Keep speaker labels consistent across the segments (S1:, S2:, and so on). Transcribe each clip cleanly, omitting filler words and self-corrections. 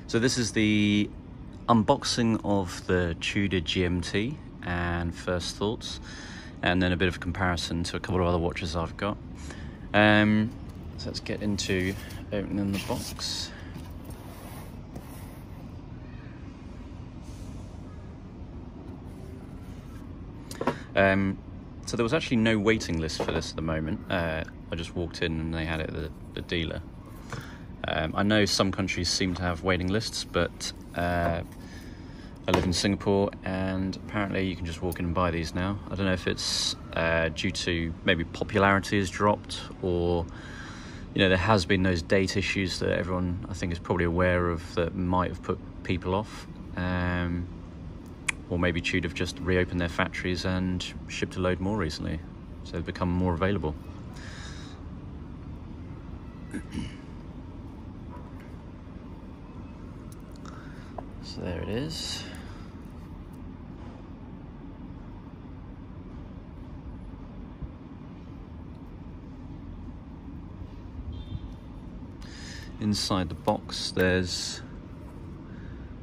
S1: So this is the unboxing of the Tudor GMT and first thoughts, and then a bit of a comparison to a couple of other watches I've got. So let's get into opening the box. So there was actually no waiting list for this at the moment. I just walked in and they had it at the dealer. I know some countries seem to have waiting lists, but I live in Singapore and apparently you can just walk in and buy these now. I don't know if it's due to maybe popularity has dropped, or there has been those date issues that everyone I think is probably aware of that might have put people off. Or maybe Tudor have just reopened their factories and shipped a load more recently, so they've become more available. So there it is. Inside the box there's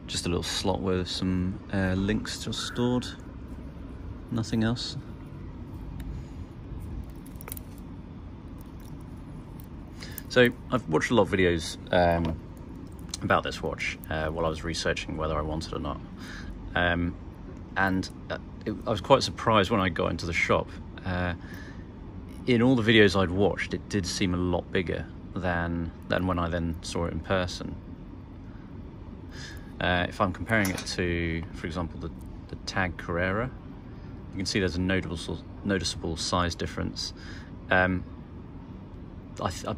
S1: just a little slot with some links just stored, nothing else. So I've watched a lot of videos about this watch while I was researching whether I wanted it or not, and I was quite surprised when I got into the shop. In all the videos I'd watched, it did seem a lot bigger than when I then saw it in person. If I'm comparing it to, for example, the Tag Carrera, you can see there's a noticeable size difference. I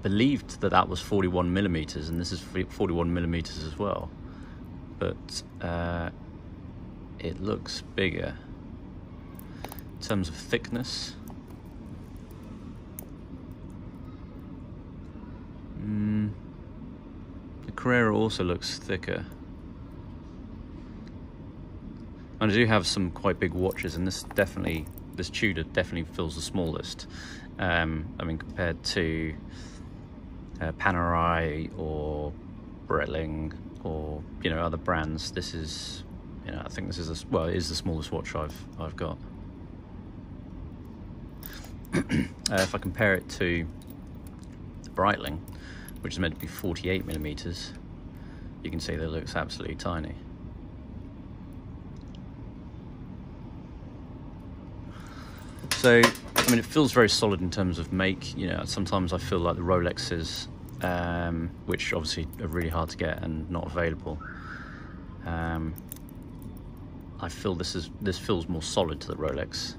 S1: believed that was 41 millimeters, and this is 41 millimeters as well, but it looks bigger in terms of thickness. The Carrera also looks thicker. And I do have some quite big watches, and this Tudor definitely feels the smallest. I mean, compared to Panerai or Breitling or other brands, this is I think this is it is the smallest watch I've got. If I compare it to the Breitling, which is meant to be 48 millimeters, you can see that it looks absolutely tiny. So, I mean, it feels very solid in terms of make. Sometimes I feel like the Rolexes, which obviously are really hard to get and not available, I feel this feels more solid to the Rolex.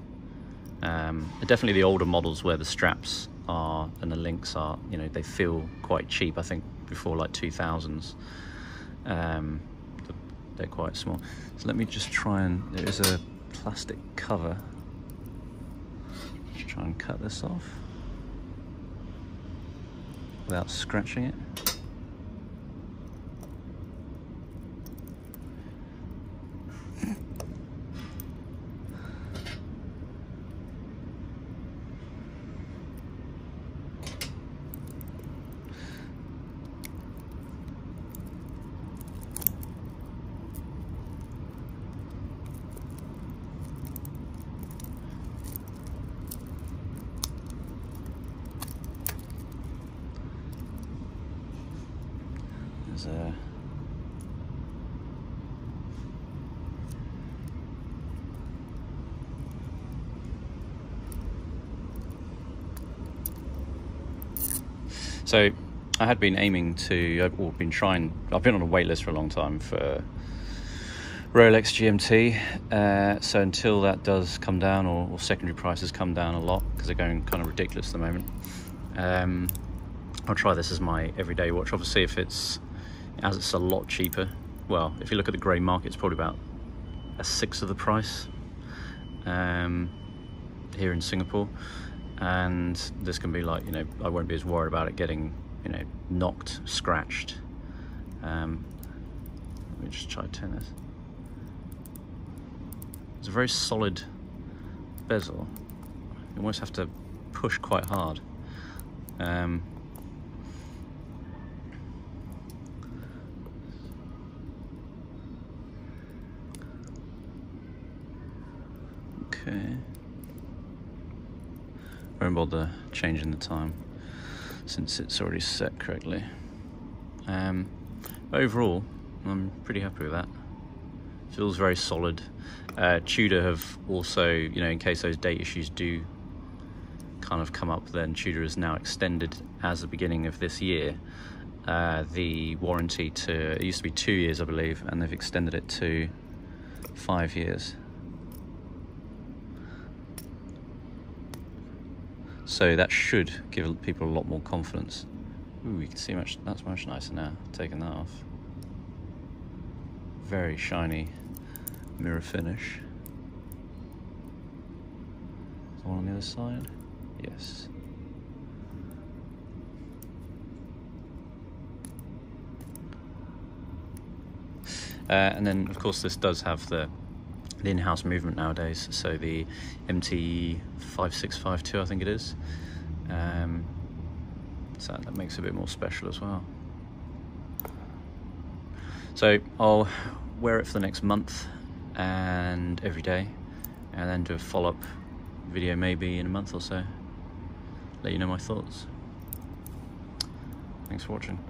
S1: Definitely the older models where the straps are and the links are, they feel quite cheap. I think before like 2000s, they're quite small. So let me just try and, there is a plastic cover. Try and cut this off without scratching it. So I had been aiming to, I've been on a wait list for a long time for Rolex GMT. So until that does come down, or secondary prices come down a lot, because they're going kind of ridiculous at the moment, I'll try this as my everyday watch. Obviously, it's a lot cheaper. Well, if you look at the grey market, it's probably about a sixth of the price here in Singapore. And this can be like, I won't be as worried about it getting, knocked, scratched. Let me just try to turn this. It's a very solid bezel. You almost have to push quite hard. Okay. Won't bother changing the time since it's already set correctly. Overall, I'm pretty happy with that. Feels very solid. Tudor have also, you know, in case those date issues do kind of come up, then Tudor has now extended, as the beginning of this year, the warranty to, it used to be 2 years I believe, and they've extended it to 5 years. So that should give people a lot more confidence. Ooh, you can see that's much nicer now, taking that off. Very shiny mirror finish. Is there one on the other side? Yes. And then, of course, this does have the in-house movement nowadays, so the MT 5652 I think it is. So that makes it a bit more special as well. So I'll wear it for the next month and every day, and then do a follow-up video maybe in a month or so. Let you know my thoughts. Thanks for watching.